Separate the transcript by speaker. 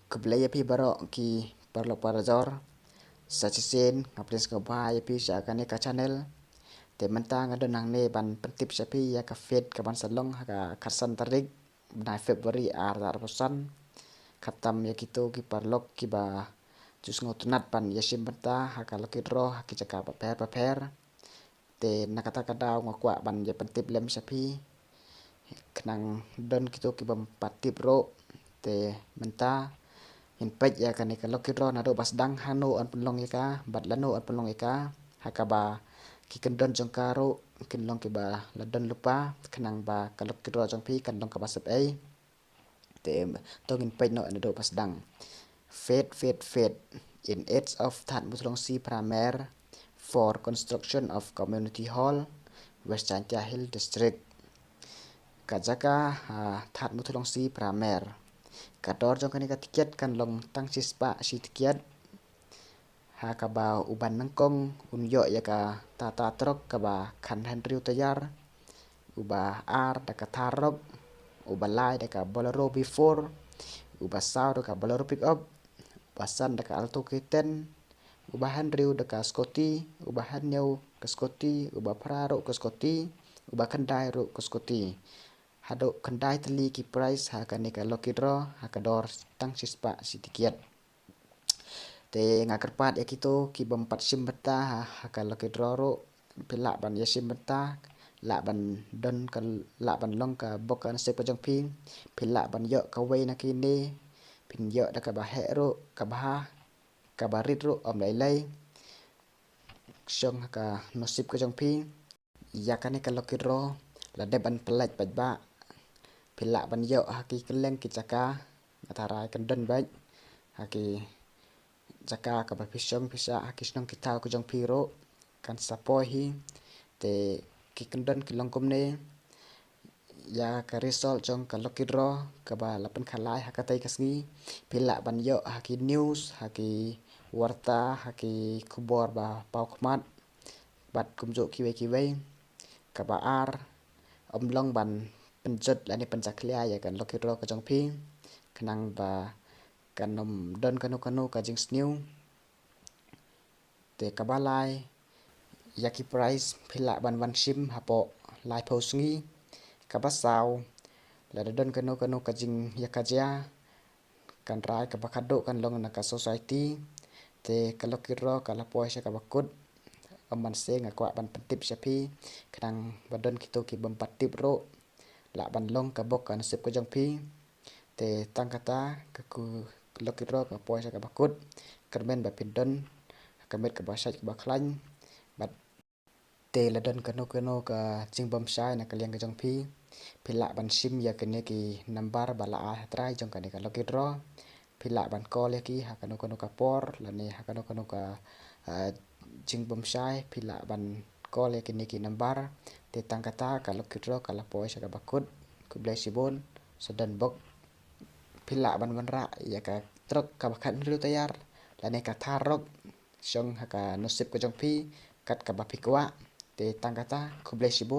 Speaker 1: Kublaya pi barok ki parlo parazor sachisin ngapres ko bahaya pi sa kane ka channel te mentang ada nang ne ban pentip sapi ya ka fit ka ban salong ka karsan tarik na Februari ar posan khatam ya kito ki parlok ki ba jus ngotunat pan ya sim benta ha ka lokit ro ha ki jaka paper te nakata kadau ngakwa ban ya pentip lem sapi kenang don kito ki bam patip ro te menta in pej ya kane ka lokit ro na do bas dang hanu an penlong ika bat lanu an penlong ika hakaba ki kendon jong karo kenlong ki ba ladon lupa kenang ba ka lokit ro jong pi kan long ka basep ai te tong in pej no an do bas dang fate in edge of that mutlong si pramer for construction of community hall West Chantia Hill district kajaka that mutlong si pramer kador jong kani katikiat kan long tang sispa si tikiat ha kaba uban nangkong unyo ya ka tata trok kaba kan Henry utayar uba ar da ka tharok uba lai da ka bolero before uba sao da ka bolero pick up basan da ka alto kiten uba Henry da ka Scotty uba Hanyau ka Scotty uba Praro ka Scotty uba Kendai ro ka Scotty hado kendai teli ki price ha ka ni ka lokidro ha ka dor tang sispa sitikiat te ngakerpat ya kito ki bempat sim beta ha ka lokidro ro pilak ban ya sim beta la ban don ka la ban long ka bokan se pa jong pin pilak ban yo ka wei na kini pin yo da ka ba he ro ka ba ka barit ro om lai lai syong ka nosip ka jong pin ya ka ni ka lokidro la de ban pelaj ba pilak ban yo haki keleng ki caka ngatarai kendon baik haki caka ka bapisong pisa haki snong kita ko jong piro kan sapohi te ki kendon ki longkom ne ya ka result jong ka lokidro ka ba lapen khalai hakatai kasngi pilak ban yo haki news haki warta haki kubor ba pau khmat bat kumjo kiwe ka ba ar omlong ban penjot lani penjaklia ya kan lokidro ka jong pi kenang ba kanom don kanu ka jing snew te kabalai yaki price phila ban sim hapo lai posngi kabasau la don kanu ka jing yakaja kan rai ka bakado kan long na ka society te ka lokidro ka lapoi sa ka bakut aman se ngakwa ban pentip sapi kenang badon kito ki bempatip ro la ban long ka bok kan sip ko jong pi te tang kata ka ku lokidro ka poi sa ka bakut kermen ba pindon kamet ka basat ka baklan bat te la don kanu ka jing bom sai na kaliang ka jong pi pila ban sim ya kene ki number bala a trai jong ka ne ka lokidro pila ban call ya ki ha kanu ka por la ne ha kanu ka jing bom sai pila ban call ya kene ki number te tang kata ka lokidro ka la poi sa ka bakut ku blai sibon sedan bok pila ban ra ya ka trok ka bakhan ru tayar la ne ka tharok syong ha ka nosip ko jong pi kat ka bapikwa te tang kata ku blai sibon